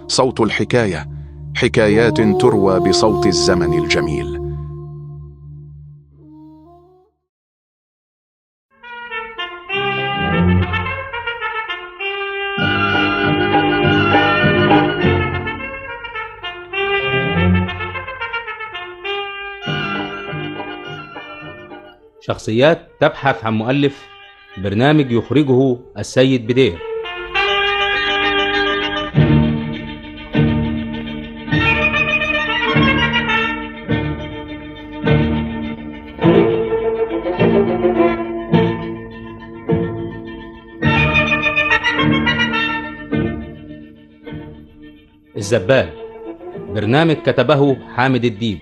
صوت الحكاية، حكايات تروى بصوت الزمن الجميل. شخصيات تبحث عن مؤلف، برنامج يخرجه السيد بدير. الزبال، برنامج كتبه حامد الديب.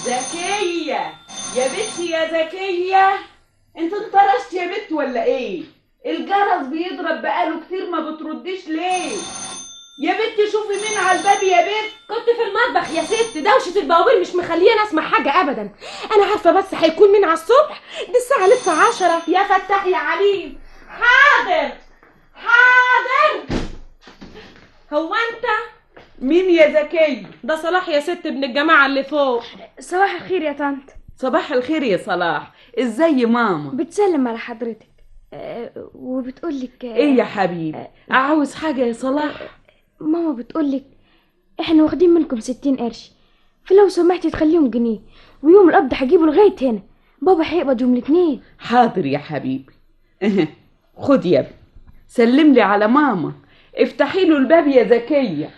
زكية يا بنتي يا زكية، انت انطرشت يا بنت ولا ايه؟ الجرس بيضرب بقاله كتير ما بترديش ليه؟ يا بنتي شوفي مين على الباب يا بنت. كنت في المطبخ يا ست، دوشة البوابير مش مخلياني اسمع حاجة ابدا. انا عارفة بس هيكون مين على الصبح، دي الساعة لسه 10. يا فتاح يا عليم. حاضر حاضر. هو انت؟ مين يا زكية؟ ده صلاح يا ست ابن الجماعة اللي فوق. صباح الخير يا طنط. صباح الخير يا صلاح، ازاي ماما؟ بتسلم على حضرتك وبتقولك ايه يا حبيبي؟ عاوز حاجة يا صلاح؟ ماما بتقولك احنا واخدين منكم 60 قرش، فلو سمحتي تخليهم جنيه، ويوم القبض هجيبه لغاية هنا، بابا هيقبض يوم الاثنين. حاضر يا حبيبي. خد يا ابني، سلم لي على ماما، افتحي له الباب يا زكية.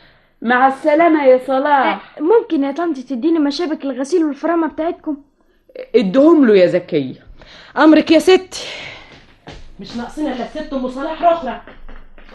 مع السلامة يا صلاح. ممكن يا طنط تديني مشابك الغسيل والفرامة بتاعتكم؟ ادهم له يا زكية. امرك يا ست. مش ناقصين الا الست ام صلاح رخرة.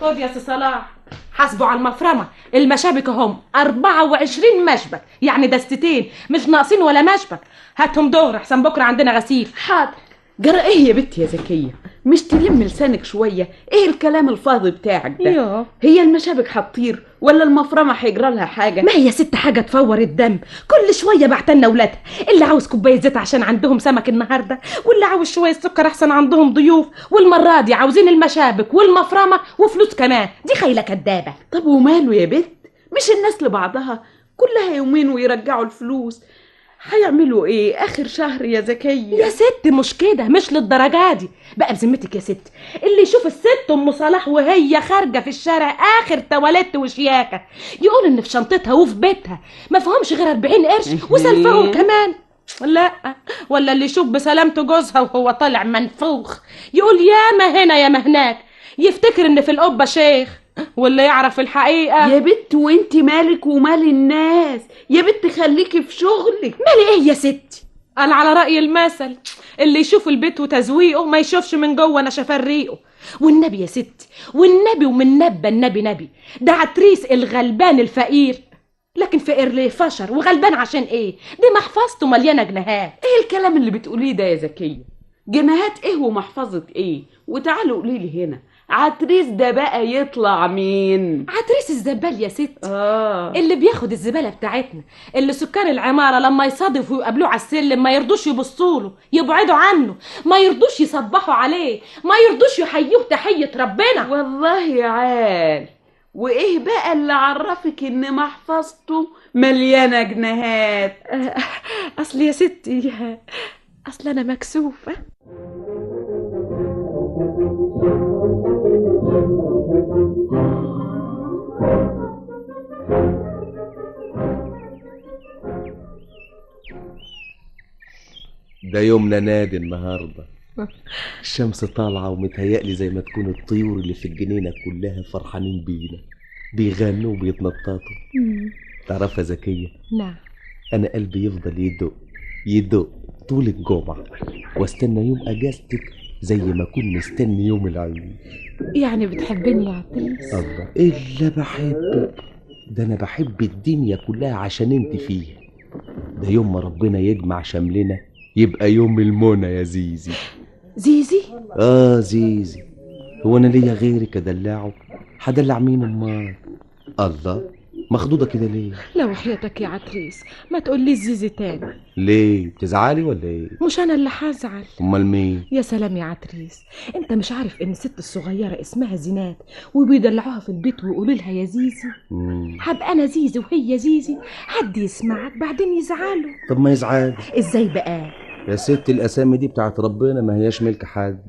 خد يا سي صلاح، حاسبوا على المفرمة، المشابك اهم 24 مشبك، يعني دستتين، مش ناقصين ولا مشبك. هاتهم دور احسن بكره عندنا غسيل. حاضر. جرى ايه يا بنت يا زكية؟ مش تلم لسانك شوية؟ ايه الكلام الفاضي بتاعك ده؟ يوه. هي المشابك هتطير ولا المفرمة هيجرى لها حاجة؟ ما هي ست حاجة تفور الدم، كل شوية بعتلنا ولادها، اللي عاوز كوباية زيت عشان عندهم سمك النهاردة، واللي عاوز شوية سكر احسن عندهم ضيوف، والمرة دي عاوزين المشابك والمفرمة وفلوس كمان. دي خيلة كدابة. طب وماله يا بنت؟ مش الناس لبعضها كلها يومين ويرجعوا الفلوس؟ هيعملوا ايه اخر شهر يا زكية؟ يا ست مش كده، مش للدرجة دي بقى بذمتك يا ست. اللي يشوف الست ام صلاح وهي خارجة في الشارع اخر تواليت وشياكة يقول ان في شنطتها وفي بيتها ما فيهمش غير 40 قرش وسلفهم كمان. لا، ولا اللي يشوف بسلامته جوزها وهو طالع منفوخ يقول يا ما هنا يا ما هناك، يفتكر ان في القبة شيخ، واللي يعرف الحقيقة. يا بنت وانت مالك ومال الناس؟ يا بنت خليكي في شغلك. مالي ايه يا ستي؟ قال على رأي المثل، اللي يشوف البيت وتزويقه ما يشوفش من جوه نشفان ريقه. والنبي يا ستي، والنبي ومن نبى النبي نبي، ده عتريس الغلبان الفقير، لكن فقير ليه فشر وغلبان عشان ايه؟ دي محفظته مليانه جنيهات. ايه الكلام اللي بتقوليه ده يا زكية؟ جنيهات ايه ومحفظة ايه؟ وتعالوا قولي لي هنا، عتريس ده بقى يطلع مين؟ عتريس الزبال يا ستي. اللي بياخد الزبالة بتاعتنا، اللي سكان العمارة لما يصادفوا ويقابلوه على السلم ما يرضوش يبصوله، يبعدوا عنه، ما يرضوش يصبحوا عليه، ما يرضوش يحيوه تحية ربنا. والله يا عال، وايه بقى اللي عرفك ان محفظته مليانة جنيهات؟ اصل يا ستي، اصل انا مكسوفة. ده يومنا نادي النهارده. الشمس طالعه ومتهيألي زي ما تكون الطيور اللي في الجنينه كلها فرحانين بينا، بيغنوا وبيتنططوا. تعرفها زكيه؟ نعم. انا قلبي يفضل يدق يدق طول الجمعه، واستنى يوم اجازتك زي ما اكون مستني يوم العيد. يعني بتحبني يا عتريس؟ الله، الا بحبك، ده انا بحب الدنيا كلها عشان انت فيها. ده يوم ما ربنا يجمع شملنا يبقى يوم المنى يا زيزي. زيزي؟ زيزي. هو انا ليا غيرك ادلعه؟ هدلع مين امال؟ الله، مخضوضه كده ليه؟ لو حياتك يا عتريس ما تقولي زيزي تاني. ليه بتزعلي ولا ايه؟ مش انا اللي هزعل. امال مين؟ يا سلام يا عتريس، انت مش عارف ان الست الصغيره اسمها زينات وبيدلعوها في البيت ويقولوا لها يا زيزي؟ هبقى انا زيزي وهي زيزي، حد يسمعك بعدين يزعلوا. طب ما يزعل. ازاي بقى يا ست الاسامي دي بتاعت ربنا، ما هياش ملك حد.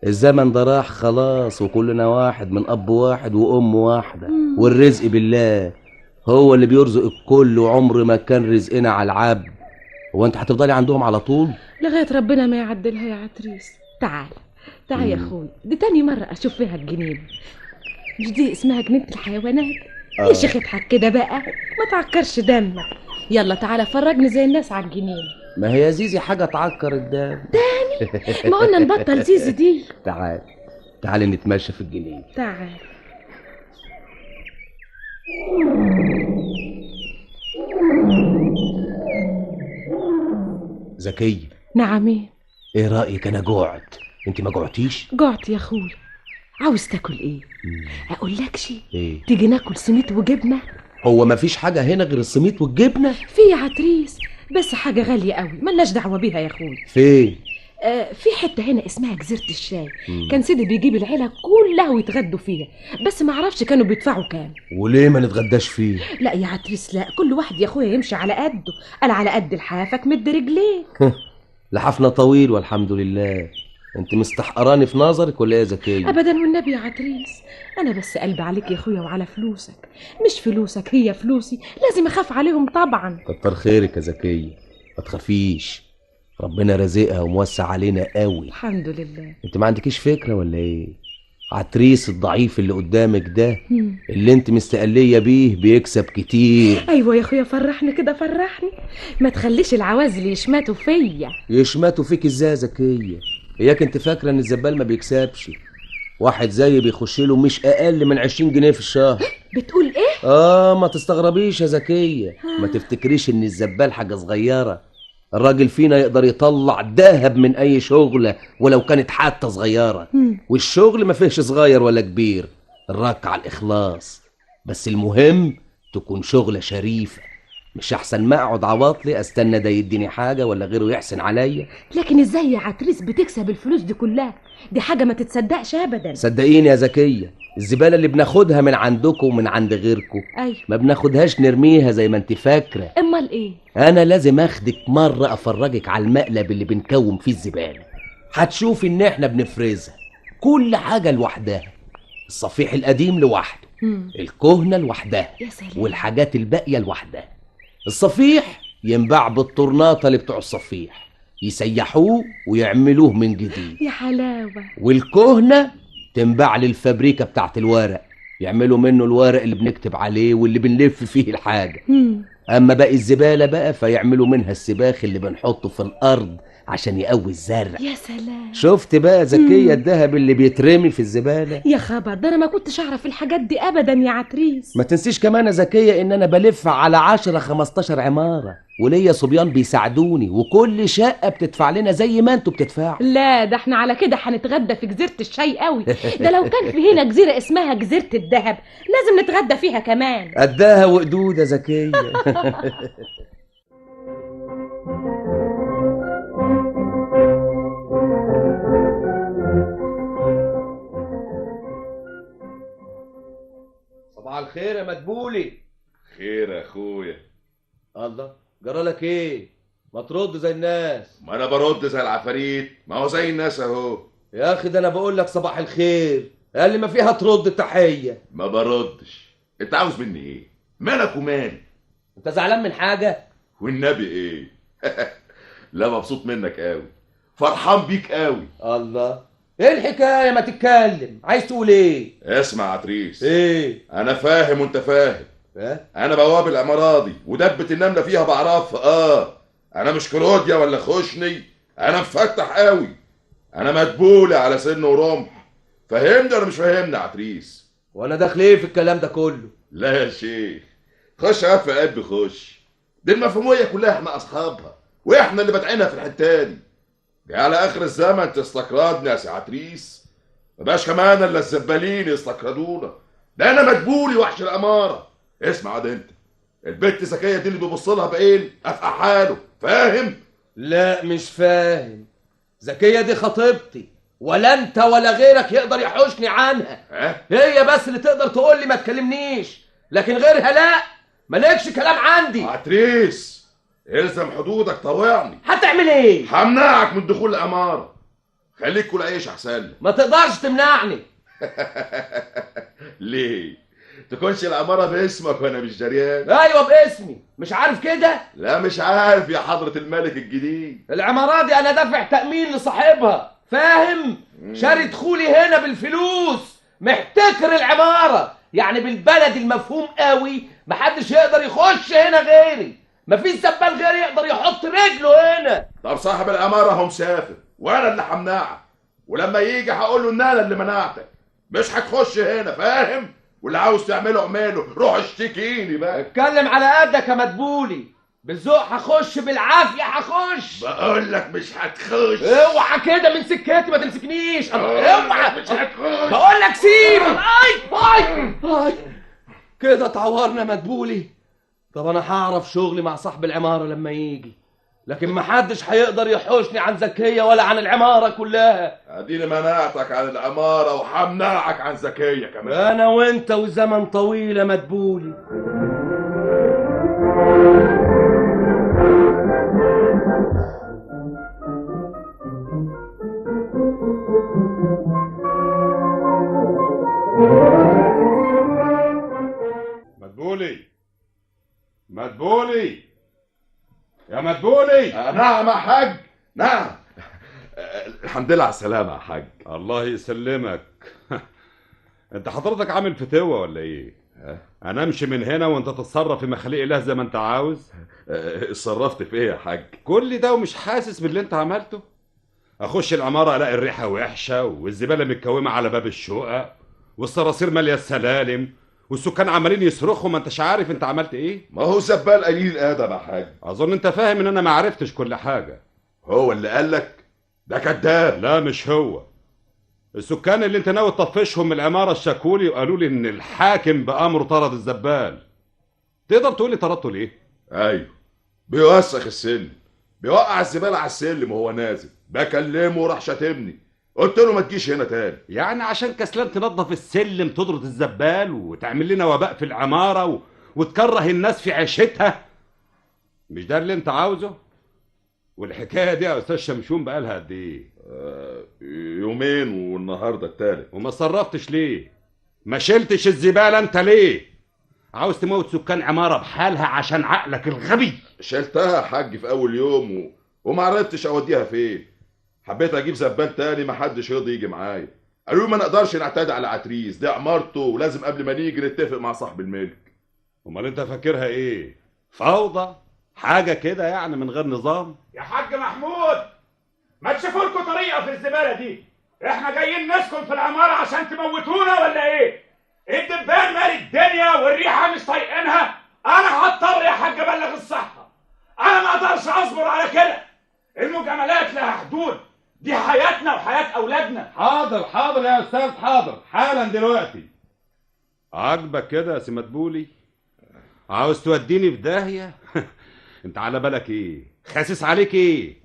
الزمن ده راح خلاص، وكلنا واحد من اب واحد وام واحده. والرزق بالله، هو اللي بيرزق الكل، وعمر ما كان رزقنا على العبد. هو انت هتفضلي عندهم على طول لغايه ربنا ما يعدلها يا عتريس؟ تعال تعال يا اخوي، دي تاني مره اشوف فيها الجنينه. مش دي اسمها جنينه الحيوانات؟ يا شيخ اضحك كده بقى، ما تعكرش دمك. يلا تعالى فرجني زي الناس على الجنينه. ما هي زيزي حاجه تعكر الدم تاني؟ ما قلنا نبطل زيزي دي. تعالي نتمشى في الجنينه. تعال. زكية. نعم. ايه رأيك؟ انا جوعت، انت ما جوعتيش؟ جوعت يا اخوي. عاوز تاكل ايه؟ اقول لك شيء؟ ايه؟ تيجي ناكل سميت وجبنه؟ هو ما فيش حاجة هنا غير السميت والجبنة؟ في يا عتريس، بس حاجه غاليه قوي ملناش دعوه بيها يا اخوي. فين؟ في حته هنا اسمها جزيره الشاي. كان سيدي بيجيب العيله كلها ويتغدوا فيها، بس ما اعرفش كانوا بيدفعوا كام. وليه ما نتغداش فيه؟ لا يا عتريس لا، كل واحد يا اخويا يمشي على قده. قال على قد لحافك مد رجليك. لحفنا طويل والحمد لله. انت مستحقراني في نظرك ولا ايه يا زكية؟ ابدا والنبي يا عتريس، انا بس قلبي عليك يا اخويا وعلى فلوسك. مش فلوسك هي فلوسي، لازم اخاف عليهم طبعا. كتر خيرك يا زكية، ما تخافيش، ربنا رزقها وموسع علينا قوي الحمد لله. انت ما عندكيش فكرة ولا ايه؟ عتريس الضعيف اللي قدامك ده اللي انت مستقلية بيه بيكسب كتير. ايوه يا اخويا فرحني كده فرحني، ما تخليش العوازل يشماتوا فيا. يشماتوا فيك ازاي يا زكية؟ اياك انت فاكرة ان الزبال ما بيكسبش؟ واحد زي بيخش له مش اقل من 20 جنيه في الشهر. بتقول ايه؟ ما تستغربيش يا زكية، ما تفتكريش ان الزبال حاجة صغيرة. الراجل فينا يقدر يطلع دهب من اي شغلة ولو كانت حتى صغيرة. والشغل ما فيهش صغير ولا كبير، الرك على الاخلاص. بس المهم تكون شغلة شريفة، مش احسن ما اقعد عواطلي استنى ده يديني حاجة ولا غيره يحسن عليا. لكن ازاي يا عتريس بتكسب الفلوس دي كلها؟ دي حاجة ما تتصدقش ابدا. صدقيني يا زكية، الزبالة اللي بناخدها من عندكم ومن عند غيركم أيوة. ما بناخدهاش نرميها زي ما انت فاكرة. امال ايه؟ انا لازم اخدك مرة افرجك على المقلب اللي بنكوم فيه الزبالة. هتشوف ان احنا بنفرزها كل حاجة لوحدها. الصفيح القديم لوحده، الكهنة لوحدها، والحاجات الباقية لوحدها. الصفيح ينباع بالطرناطة اللي بتوع الصفيح، يسيحوه ويعملوه من جديد. يا حلاوة. والكهنة تنباع للفابريكا بتاعت الورق، يعملوا منه الورق اللي بنكتب عليه واللي بنلف فيه الحاجة. اما باقي الزبالة بقى فيعملوا منها السباخ اللي بنحطه في الارض عشان يقوي الزرع. يا سلام. شفت بقى زكية الذهب اللي بيترمي في الزبالة؟ يا خبر، ده انا ما كنتش اعرف الحاجات دي ابدا يا عتريس. ما تنسيش كمان يا زكية ان انا بلف على 10-15 عمارة، وليا صبيان بيساعدوني، وكل شقة بتدفع لنا زي ما انتوا بتدفعوا. لا ده احنا على كده هنتغدى في جزيرة الشاي قوي. ده لو كان في هنا جزيرة اسمها جزيرة الذهب لازم نتغدى فيها كمان. قدها وقدود يا زكية. صباح الخير يا مدبولي. خير يا اخويا. الله، جرالك ايه؟ ما ترد زي الناس. ما انا برد زي العفاريت، ما هو زي الناس اهو. يا اخي ده انا بقول لك صباح الخير، قال لي ما فيها ترد تحية. ما بردش. انت عاوز مني ايه؟ مالك ومالي؟ انت زعلان من حاجة؟ والنبي ايه؟ لا مبسوط منك قوي، فرحان بيك قوي. الله، ايه الحكاية؟ ما تتكلم، عايز تقول ايه؟ اسمع يا عتريس. ايه؟ انا فاهم وانت فاهم. اه؟ انا بواب العمارة دي ودبة النملة فيها بعرفها. انا مش كلوديا ولا خشني، انا مفتح قوي. انا مدبولة على سن ورمح. فهمني ولا مش فاهمني يا عتريس؟ وانا داخل ايه في الكلام ده كله؟ لا يا شيخ، خش قف قلبي خش. دي المفهومية كلها احنا اصحابها، واحنا اللي بادعينها في الحتة دي على اخر الزمن تستقردني يا سي عتريس. مبقاش كمان الا الزبالين يستقردونا. ده انا مدبولي وحش الامارة، اسمع عاد انت، البت زكيه دي اللي بيبص لها بعين افقع حاله، فاهم؟ لا مش فاهم. زكية دي خطيبتي، ولا انت ولا غيرك يقدر يحوشني عنها. هي بس اللي تقدر تقول لي ما تكلمنيش، لكن غيرها لا، مالكش كلام عندي. عتريس الزم حدودك، طوعني. هتعمل ايه؟ همنعك من دخول العماره. خليك كل عيش احسن لك. ما تقدرش تمنعني. ليه؟ تكونش العماره باسمك وانا مش جريان؟ ايوه باسمي، مش عارف كده؟ لا مش عارف يا حضره الملك الجديد. العمارة دي انا دافع تأمين لصاحبها، فاهم؟ شاري دخولي هنا بالفلوس، محتكر العمارة، يعني بالبلد المفهوم قوي محدش يقدر يخش هنا غيري، مفيش زبال غيري يقدر يحط رجله هنا. طب صاحب العماره هو مسافر وانا اللي همنعك، ولما يجي هقول له ان انا اللي منعتك، مش هتخش هنا، فاهم؟ واللي عاوز تعمله اعمله، روح اشتكيني بقى. اتكلم على قدك يا مدبولي، بالذوق هخش، بالعافيه هخش. بقول لك مش هتخش. اوعى كده من سكتي، ما تمسكنيش. اوعى، مش هتخش. بقول لك سيب. اي كده اتعورنا مدبولي. طب انا هعرف شغلي مع صاحب العماره لما يجي، لكن محدش هيقدر يحوشني عن زكيه ولا عن العماره كلها. اديني منعتك عن العماره وهمنعك عن زكيه كمان. انا وانت وزمن طويل يا مدبولي. مدبولي يا مدبولي. نعم يا حاج، نعم. الحمد لله على السلامة يا حاج. الله يسلمك. انت حضرتك عامل فتوة ولا ايه؟ انا امشي من هنا وانت تتصرف في مخاليق الله زي ما انت عاوز؟ اتصرفت في ايه يا حاج؟ كل ده ومش حاسس باللي انت عملته؟ اخش العمارة الاقي الريحة وحشة والزبالة متكومة على باب الشقق والصراصير مالية السلالم والسكان عمالين يصرخوا، ما انتش عارف انت عملت ايه؟ ما هو زبال قليل ادب يا حاج. اظن انت فاهم ان انا ما عرفتش كل حاجة. هو اللي قالك؟ ده كداب. لا مش هو. السكان اللي انت ناوي تطفشهم من العمارة الشكولي وقالوا لي ان الحاكم بأمره طرد الزبال. تقدر تقول لي طردته ليه؟ ايوه، بيوسخ السلم، بيوقع الزبالة على السلم وهو نازل، بكلمه وراح شاتمني، قلت له ما تجيش هنا تاني. يعني عشان كسلان تنظف السلم تطرد الزبال وتعمل لنا وباء في العمارة وتكره الناس في عيشتها؟ مش ده اللي انت عاوزه؟ والحكاية دي يا استاذ شمشون بقالها قد ايه؟ يومين والنهارده التالت. وما صرفتش ليه؟ ما شلتش الزبالة انت ليه؟ عاوز تموت سكان عمارة بحالها عشان عقلك الغبي؟ شلتها يا حاج في اول يوم وما عرفتش اوديها فين. حبيت اجيب زبال تاني، ما حدش يرضى يجي معايا، قالوا لي ما نقدرش نعتدي على عتريس، دي عمارته ولازم قبل ما نيجي نتفق مع صاحب الملك. امال انت فاكرها ايه؟ فوضى؟ حاجة كده يعني من غير نظام؟ يا حاج محمود، ما تشوفوا لكم طريقه في الزباله دي، احنا جايين نسكن في العماره عشان تموتونا ولا ايه؟ الدبان مال الدنيا والريحه مش طايقينها، انا هضطر يا حاج ابلغ الصحه، انا ما اقدرش اصبر على كده، المجاملات لها حدود، دي حياتنا وحياه اولادنا. حاضر حاضر يا استاذ، حاضر حالا دلوقتي. عاجبك كده يا سي مدبولي؟ عاوز توديني في داهيه؟ انت على بالك ايه؟ خاسس عليك ايه؟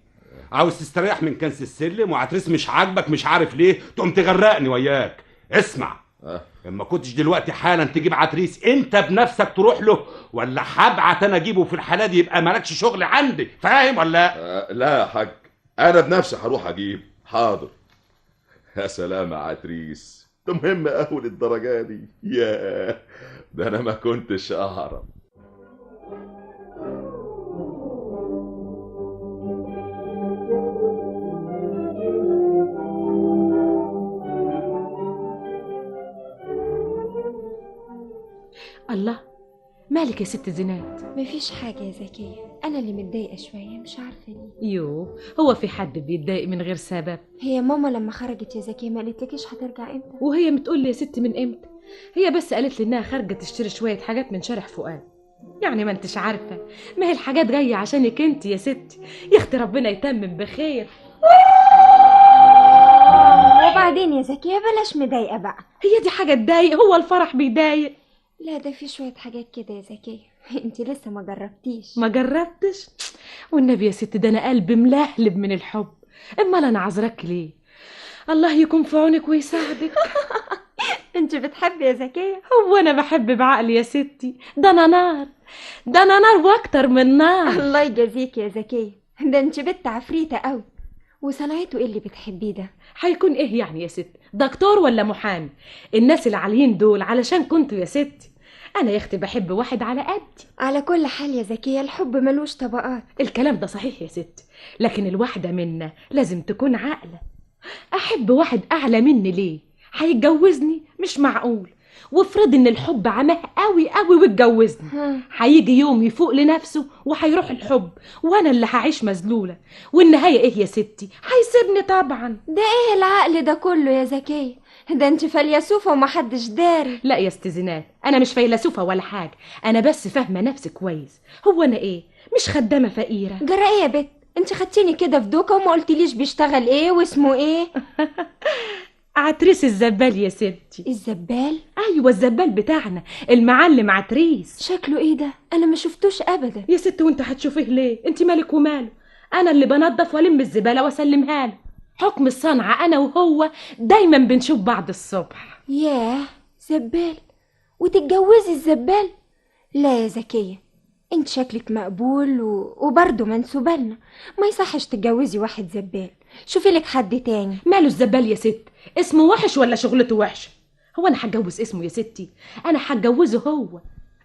عاوز تستريح من كنس السلم وعتريس مش عاجبك مش عارف ليه تقوم تغرقني وياك. اسمع، اما كنتش دلوقتي حالا تجيب عتريس انت بنفسك تروح له، ولا هبعت انا اجيبه في الحاله دي يبقى مالكش شغل عندي، فاهم ولا لا يا حاج، انا بنفسي هروح اجيب. حاضر. يا سلام يا عتريس، ده مهم قوي للدرجه دي؟ ياه، ده انا ما كنتش اعرف. الله، مالك يا ست زينات؟ مفيش حاجة يا زكية، أنا اللي متضايقة شوية، مش عارفة ليه. يو، هو في حد بيتضايق من غير سبب؟ هي ماما لما خرجت يا زكية ما قالتلكيش هترجع امتى؟ وهي بتقول لي يا ست من امتى؟ هي بس قالت لي انها خارجة تشتري شوية حاجات من شارع فؤاد. يعني ما انتش عارفة، ما هي الحاجات جاية عشانك انت يا ستي. يا اختي ربنا يتمم بخير. وبعدين يا زكية بلاش مضايقة بقى. هي دي حاجة تضايق؟ هو الفرح بيضايق؟ لا ده في شوية حاجات كده يا زكية انت لسه ما جربتيش. ما جربتش؟ والنبي يا ست ده انا قلبي ملهلب من الحب. امال انا عذرك ليه؟ الله يكون في عونك ويساعدك. انت بتحبي يا زكية؟ هو انا بحب بعقلي يا ستي؟ ده انا نار، ده انا نار واكتر من نار. الله يجازيك يا زكية، ده انت بنت عفريتة قوي. وصنعته ايه اللي بتحبيه ده؟ هيكون ايه يعني يا ست؟ دكتور ولا محامي؟ الناس العاليين دول علشان كنتوا يا ستي. انا يا اختي بحب واحد على قدي. على كل حال يا زكية الحب ملوش طبقات. الكلام ده صحيح يا ست، لكن الواحدة منا لازم تكون عاقلة. احب واحد اعلى مني ليه؟ هيتجوزني؟ مش معقول. وافرض ان الحب عماه قوي قوي واتجوزني، هيجي يوم يفوق لنفسه وهيروح الحب وانا اللي هعيش مذلوله، والنهايه ايه يا ستي؟ هيسيبني طبعا. ده ايه العقل ده كله يا زكية؟ ده انت فيلسوفة ومحدش داري. لا يا استاذنات، انا مش فيلسوفه ولا حاجه، انا بس فاهمه نفسي كويس. هو انا ايه؟ مش خدامه فقيره. جرى ايه يا بت؟ انت خدتيني كده في دوكه وما قلتليش بيشتغل ايه واسمه ايه؟ عتريس الزبال يا ستي. الزبال؟ ايوه الزبال بتاعنا، المعلم عتريس. شكله ايه ده؟ انا ما شفتوش ابدا. يا ست وانت هتشوفيه ليه؟ انت مالك وماله؟ انا اللي بنظف والم الزباله واسلمها له. حكم الصنعه انا وهو دايما بنشوف بعض الصبح. ياه زبال وتتجوزي الزبال؟ لا يا زكية انت شكلك مقبول وبرضه منسوبة لنا، ما يصحش تتجوزي واحد زبال. شوفي لك حد تاني. ماله الزبال يا ست؟ اسمه وحش ولا شغلته وحشه؟ هو انا هتجوز اسمه يا ستي؟ انا هتجوزه هو.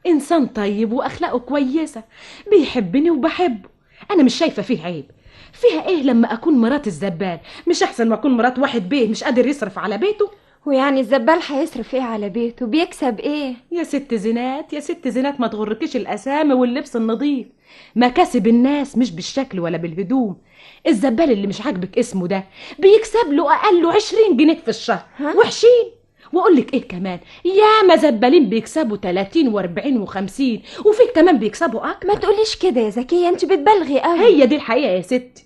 انسان طيب واخلاقه كويسه، بيحبني وبحبه. انا مش شايفه فيه عيب. فيها ايه لما اكون مرات الزبال؟ مش احسن ما اكون مرات واحد بيه مش قادر يصرف على بيته؟ ويعني الزبال هيصرف ايه على بيته؟ بيكسب ايه؟ يا ست زينات، يا ست زينات، ما تغركيش الاسامي واللبس النظيف. مكاسب الناس مش بالشكل ولا بالهدوم. الزبال اللي مش عاجبك اسمه ده بيكسب له اقل 20 جنيه في الشهر. وحشين. واقول لك ايه كمان، ياما زبالين بيكسبوا 30 و40 و50، وفي كمان بيكسبوا اكتر. ما تقوليش كده يا زكية، انت بتبالغي قوي. هي دي الحقيقه يا ستي.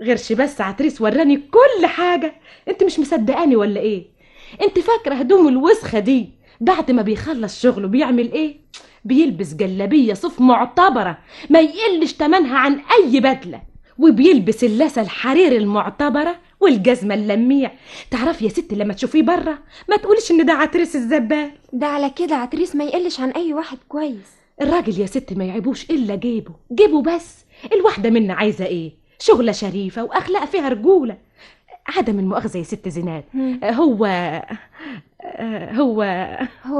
غيرش بس عتريس وراني كل حاجه. انت مش مصدقاني ولا ايه؟ انت فاكره هدوم الوسخه دي بعد ما بيخلص شغله بيعمل ايه؟ بيلبس جلابيه صوف معتبره ما يقلش تمنها عن اي بدله، وبيلبس اللسه الحرير المعتبره والجزمه اللميع. تعرفي يا ست لما تشوفيه بره ما تقوليش ان ده عتريس الزبال. ده على كده عتريس ما يقلش عن اي واحد كويس. الراجل يا ست ما يعيبوش الا جيبه بس. الواحده منا عايزه ايه؟ شغله شريفه واخلاق فيها رجوله. عدم المؤاخذه يا ست زينات، هو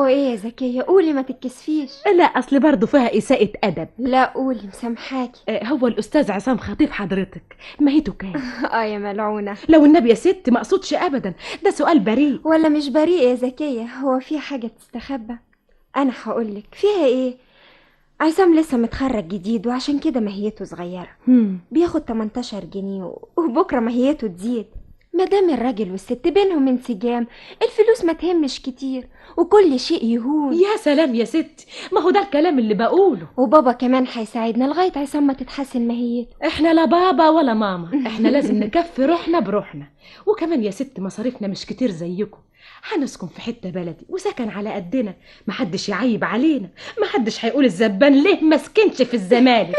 ايه يا زكية؟ قولي ما تتكسفيش. لا اصل برضه فيها اساءة ادب. لا قولي مسامحاكي. هو الاستاذ عصام خطيب حضرتك، ماهيته كام؟ يا ملعونة. لو النبي يا ست ما اقصدش ابدا، ده سؤال بريء. ولا مش بريء يا زكية؟ هو في حاجة تستخبى؟ انا هقولك فيها ايه. عصام لسه متخرج جديد وعشان كده ماهيته صغيرة. بياخد 18 جنيه وبكرة ماهيته تزيد. مادام الراجل والست بينهم انسجام الفلوس ما تهمش كتير وكل شيء يهون. يا سلام يا ست، ما هو ده الكلام اللي بقوله. وبابا كمان هيساعدنا لغاية عصام ما تتحسن ماهيته. احنا لا بابا ولا ماما، احنا لازم نكفي روحنا بروحنا. وكمان يا ست مصاريفنا مش كتير زيكم. هنسكن في حتة بلدي وسكن على قدنا، محدش يعيب علينا، محدش هيقول الزبان ليه ما سكنش في الزمالك.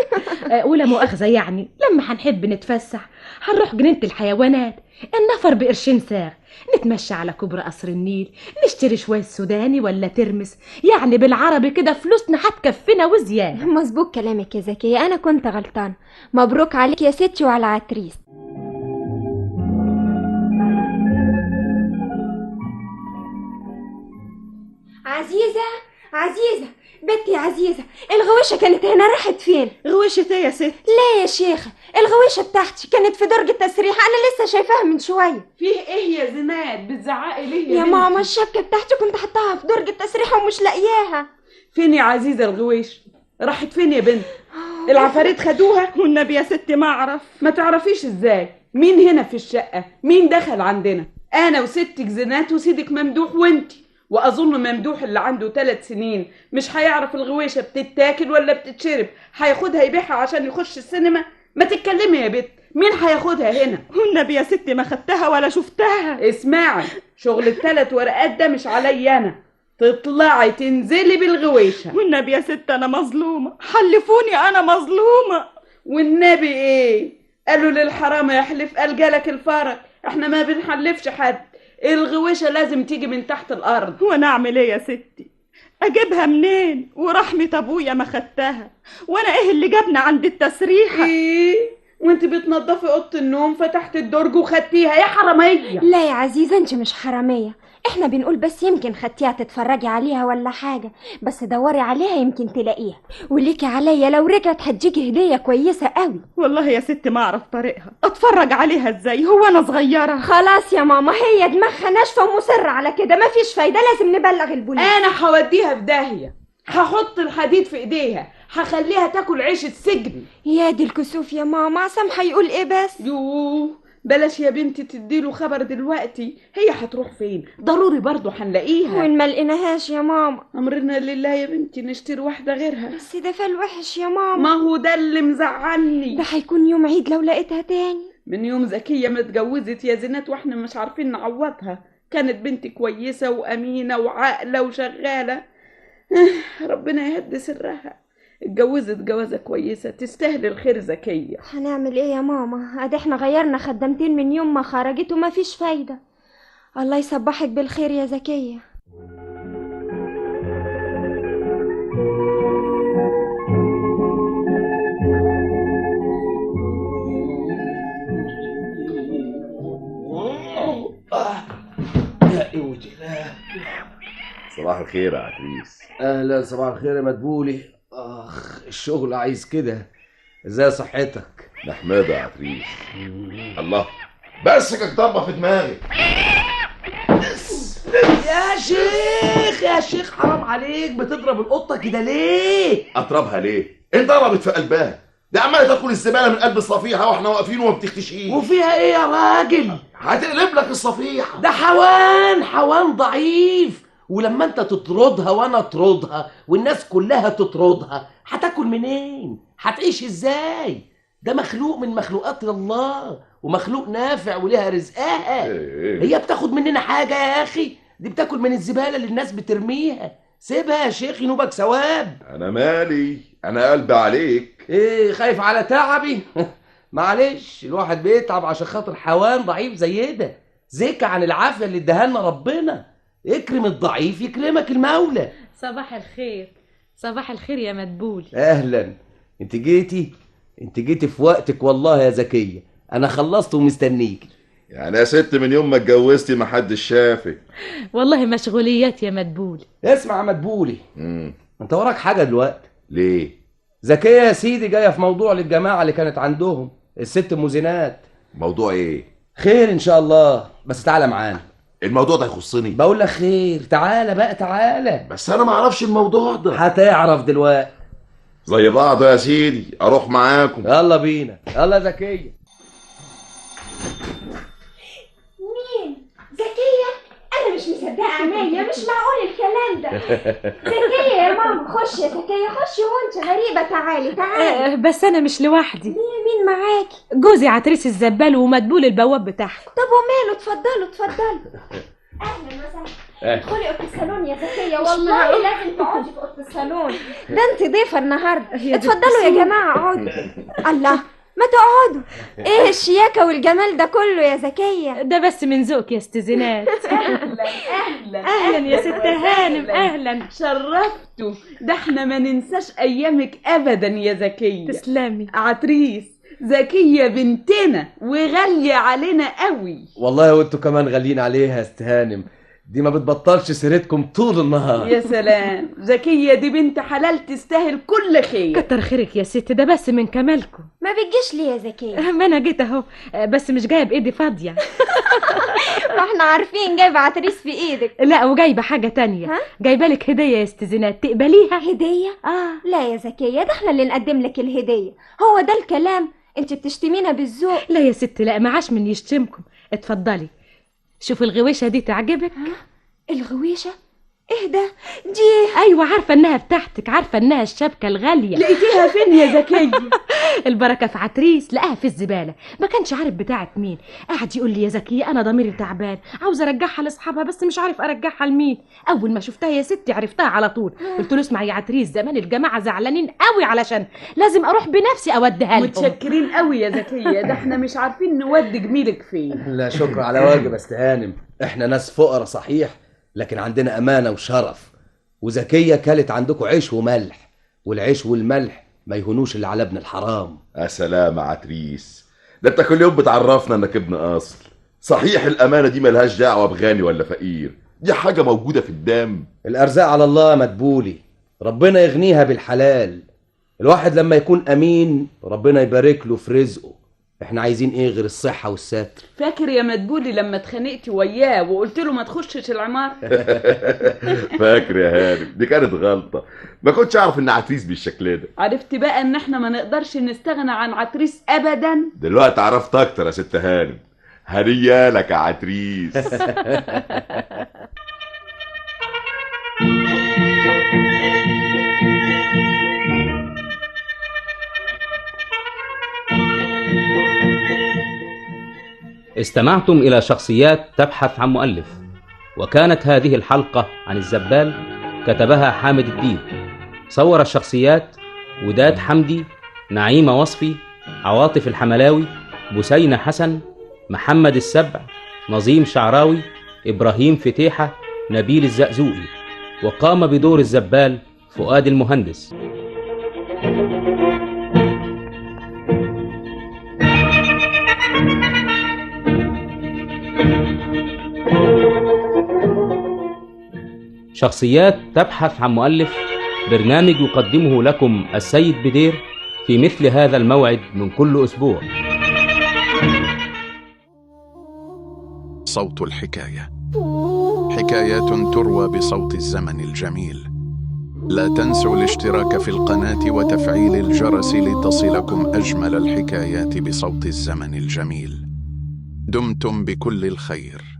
ولا مؤاخذة يعني لما هنحب نتفسح هنروح جنينة الحيوانات، النفر بقرشين ساغ، نتمشى على كوبري قصر النيل، نشتري شوية سوداني ولا ترمس، يعني بالعربي كده فلوسنا هتكفينا وزيادة. مظبوط كلامك يا زكية، أنا كنت غلطان. مبروك عليك يا ستي وعلى عتريس. عزيزة بنتي عزيزة، الغويشة كانت هنا، راحت فين؟ غويشة ايه يا ست؟ لا يا شيخة، الغويشة بتاعتي كانت في درج التسريح، أنا لسه شايفاها من شوية. فيه ايه يا زينات؟ بتزعقي ليه يا ماما؟ الشبكة بتاعتي كنت حطاها في درج التسريح ومش لاقياها. فين يا عزيزة الغويشة؟ راحت فين يا بنت؟ العفاريت خدوها؟ والنبي يا ستي ما اعرف. ما تعرفيش ازاي؟ مين هنا في الشقة؟ مين دخل عندنا؟ انا وستك زينات وسيدك ممدوح وانتي، واظن ممدوح اللي عنده 3 سنين مش هيعرف الغويشه بتتاكل ولا بتتشرب، هياخدها يبيعها عشان يخش السينما؟ ما تتكلمي يا بت، مين هياخدها هنا؟ والنبي يا ستي ما خدتها ولا شفتها. اسمعي، شغل ال3 ورقات ده مش عليا انا. تطلعي تنزلي بالغويشة. والنبي يا ست انا مظلومة، حلفوني انا مظلومة. والنبي ايه؟ قالوا للحرام يحلف قال جالك الفرج. احنا ما بنحلفش حد، الغويشة لازم تيجي من تحت الارض. وانا اعمل ايه يا ستي؟ اجيبها منين ورحمة ابويا ما خدتها؟ وانا ايه اللي جابنا عند التسريحة؟ ايه وانت بتنضفي اوضه النوم فتحت الدرج وخدتيها يا حرامية؟ لا يا عزيزة انت مش حرامية، احنا بنقول بس يمكن خدتيها تتفرجي عليها ولا حاجة، بس دوري عليها يمكن تلاقيها، وليكي عليا لو رجعت هتجيكي هدية كويسة قوي. والله يا ست ما اعرف طريقها، اتفرج عليها ازاي؟ هو انا صغيرة؟ خلاص يا ماما، هي دماغها ناشفة ومصرة على كده، مفيش فايدة، لازم نبلغ البوليس. انا هوديها في داهية، هحط الحديد في ايديها، هخليها تاكل عيش السجن. يا دي الكسوف يا ماما، عصام هيقول ايه بس؟ يوه بلاش يا بنتي تديله خبر دلوقتي، هي هتروح فين؟ ضروري برضو هنلاقيها. وين ما لقيناهاش يا ماما؟ امرنا لله يا بنتي، نشتري واحدة غيرها. بس ده فال وحش يا ماما. ما هو ده اللي مزعلني. ده هيكون يوم عيد لو لقيتها تاني. من يوم زكية ما اتجوزت يا زينات واحنا مش عارفين نعوضها. كانت بنت كويسة وامينة وعاقلة وشغالة. ربنا يهدي سرها، اتجوزت جوازة كويسة تستاهل الخير زكية. هنعمل ايه يا ماما؟ ادي احنا غيرنا خدامتين من يوم ما خرجت وما فيش فايدة. الله يصبحك بالخير يا زكية. صباح الخير يا عتريس. اهلا، صباح الخير يا مدبولي. الشغل عايز كده. ازاي صحتك؟ نحمدها يا عتريس. الله بس كتبه في دماغي. يا شيخ حرام عليك، بتضرب القطه كده ليه؟ اضربها ليه؟ انت ضربت في قلبها، دي عماله تاكل الزباله من قلب الصفيحه واحنا واقفين وما بتختشيش. وفيها ايه يا راجل؟ هتقلب لك الصفيحه. ده حيوان ضعيف، ولما انت تطردها وانا اطردها والناس كلها تطردها هتاكل منين؟ هتعيش ازاي؟ ده مخلوق من مخلوقات الله، ومخلوق نافع وليها رزقها. هي بتاخد مننا حاجه يا اخي؟ دي بتاكل من الزباله اللي الناس بترميها. سيبها يا شيخ ينوبك ثواب. انا مالي، انا قلبي عليك. ايه خايف على تعبي؟ معلش، الواحد بيتعب عشان خاطر حيوان ضعيف زي ده. زكى عن العافيه اللي اداها ربنا. اكرم الضعيف يكرمك المولى. صباح الخير. صباح الخير يا مدبول. اهلا. انت جيتي في وقتك والله يا زكية. انا خلصت ومستنيك. يعني يا ست من يوم ما اتجوزتي ما حدش شافك. والله مشغوليات يا مدبول. اسمع يا مدبولي، انت وراك حاجه دلوقتي؟ ليه؟ زكية يا سيدي جايه في موضوع للجماعه اللي كانت عندهم الست ام زينات. موضوع ايه؟ خير ان شاء الله، بس تعالى معانا. الموضوع ده يخصني. بقول لك خير، تعالى بقى تعالى. بس انا ما اعرفش الموضوع ده. هتعرف دلوقتي. زي بعض يا سيدي، اروح معاكم. يلا بينا، يلا يا زكية. مين؟ زكية؟ انا مش مصدقة عينيا، مش معقول الكلام ده. زكية يا ماما، خش يا زكية خشي، وانت غريبة. تعالي. بس انا مش لوحدي. ليه؟ مين معاكي؟ جوزي عتريس الزبال ومدبول البواب بتاعكم. طب وماله؟ اتفضلوا. اهلا وسهلا. ادخلي اوضه الصالون يا زكية، والله لازم تقعدي في اوضه الصالون، ده انت ضيفة النهارده. اتفضلوا يا جماعة اقعدوا. الله، ما تقعدوا. ايه الشياكة والجمال ده كله يا زكية؟ ده بس من ذوقك يا ست زينات. اهلا يا ست هانم، اهلا. شرفتوا، ده احنا ما ننساش ايامك ابدا يا زكية. تسلمي. عتريس زكية بنتنا وغالية علينا قوي. والله وانتوا كمان غاليين عليها يا ست هانم، دي ما بتبطلش سيرتكم طول النهار. يا سلام، زكية دي بنت حلال تستاهل كل خير. كتر خيرك يا ست، ده بس من كمالكم. ما بتجيش ليه يا زكية؟ ما انا جيت اهو، بس مش جايه بايدي فاضيه. واحنا عارفين جايبه عتريس في ايدك. لا، وجايبه حاجه تانية. جايبه لك هديه يا ست زينات، تقبليها؟ هديه؟ لا يا زكية، ده احنا اللي نقدم لك الهديه. هو ده الكلام؟ انت بتشتمينا بالذوق. لا يا ست، لا، معاش من يشتمكم. اتفضلي شوفي الغويشه دي تعجبك. الغويشه؟ ايه ده؟ دي؟ ايوه، عارفه انها بتاعتك، عارفه انها الشبكه الغاليه. لقيتيها فين يا زكية؟ البركه في عتريس، لقاها في الزباله، ما كانش عارف بتاعه مين. قعد يقول لي يا زكيه انا ضميري تعبان، عاوز ارجعها لاصحابها بس مش عارف ارجعها لمين. اول ما شفتها يا ستي عرفتها على طول. قلت له اسمع يا عتريس، زمان الجماعه زعلانين قوي علشان لازم اروح بنفسي اوديها لهم. متشكرين قوي يا زكيه، ده احنا مش عارفين نودي جميلك فين. لا شكر على واجب يا أست هانم، احنا ناس فقراء صحيح لكن عندنا امانه وشرف. وزكيه كلت عندكم عيش وملح، والعيش والملح ما يهونوش اللي على ابن الحرام. يا سلام يا عتريس، ده انت كل يوم بتعرفنا انك ابن اصل. صحيح الامانه دي ملهاش دعوه بغني ولا فقير، دي حاجه موجوده في الدم. الارزاق على الله يا مدبولي، ربنا يغنيها بالحلال. الواحد لما يكون امين ربنا يبارك له في رزقه. احنا عايزين ايه غير الصحه والستر؟ فاكر يا مدبولي لما اتخانقتي وياه وقلت له ما تخشش العمار؟ فاكر يا هانم، دي كانت غلطه، ما كنتش اعرف ان عتريس بالشكل ده. عرفت بقى ان احنا ما نقدرش نستغنى عن عتريس ابدا. دلوقتي عرفت اكتر يا ست هانم. هريالك يا عتريس. استمعتم إلى شخصيات تبحث عن مؤلف، وكانت هذه الحلقة عن الزبال كتبها حامد الدين. صور الشخصيات وداد حمدي، نعيمة وصفي، عواطف الحملاوي، بسينة حسن، محمد السبع، نظيم شعراوي، إبراهيم فتيحة، نبيل الزقزوقي. وقام بدور الزبال فؤاد المهندس. شخصيات تبحث عن مؤلف، برنامج يقدمه لكم السيد بدير في مثل هذا الموعد من كل أسبوع. صوت الحكاية، حكايات تروى بصوت الزمن الجميل. لا تنسوا الاشتراك في القناة وتفعيل الجرس لتصلكم أجمل الحكايات بصوت الزمن الجميل. دمتم بكل الخير.